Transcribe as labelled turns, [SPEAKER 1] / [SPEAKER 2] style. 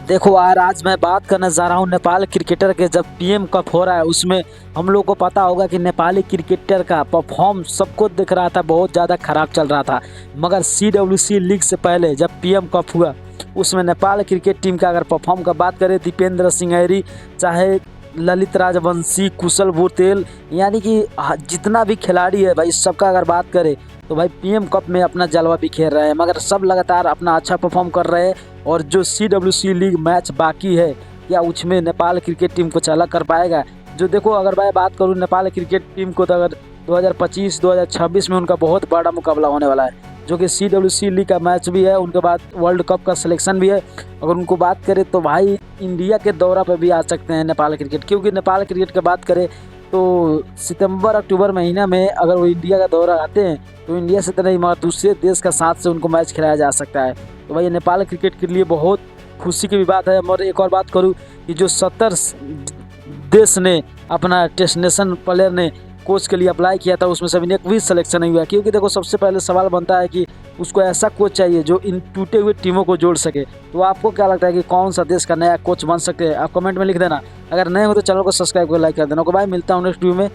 [SPEAKER 1] देखो यार, आज मैं बात करने जा रहा हूँ नेपाल क्रिकेटर के। जब पीएम कप हो रहा है उसमें हम लोग को पता होगा कि नेपाली क्रिकेटर का परफॉर्म सबको दिख रहा था, बहुत ज़्यादा खराब चल रहा था। मगर CWC लीग से पहले जब पीएम कप हुआ उसमें नेपाल क्रिकेट टीम का अगर परफॉर्म का बात करें, दीपेंद्र सिंह, चाहे ललित राजवंशी, कुशल भुतेल, यानी कि जितना भी खिलाड़ी है भाई, सबका अगर बात करें तो भाई पीएम कप में अपना जलवा बिखेर रहे हैं। मगर सब लगातार अपना अच्छा परफॉर्म कर रहे हैं। और जो CWC लीग मैच बाकी है, क्या उसमें नेपाल क्रिकेट टीम कुछ अलग कर पाएगा? जो देखो, अगर मैं बात करूँ नेपाल क्रिकेट टीम को, तो अगर 2025-2026 में उनका बहुत बड़ा मुकाबला होने वाला है, जो कि CWC लीग का मैच भी है, उनके बाद वर्ल्ड कप का सिलेक्शन भी है। अगर उनको बात करें तो भाई इंडिया के दौरा पर भी आ सकते हैं नेपाल क्रिकेट, क्योंकि नेपाल क्रिकेट की बात करें तो सितंबर-अक्टूबर महीना में अगर वो इंडिया का दौरा आते हैं तो इंडिया से तो नहीं मगर दूसरे देश का साथ से उनको मैच खिलाया जा सकता है। तो भाई नेपाल क्रिकेट के लिए बहुत खुशी की भी बात है। और एक और बात करूँ कि जो 70 देश ने अपना डेस्टिनेशन प्लेयर ने कोच के लिए अप्लाई किया था, उसमें से एक भी सिलेक्शन नहीं हुआ। क्योंकि देखो, सबसे पहले सवाल बनता है कि उसको ऐसा कोच चाहिए जो इन टूटे हुए टीमों को जोड़ सके। तो आपको क्या लगता है कि कौन सा देश का नया कोच बन सकते हैं? आप कमेंट में लिख देना। अगर नए हो तो चैनल को सब्सक्राइब कर लाइक कर देना। ओके भाई, मिलता हूँ नेक्स्ट वीडियो में।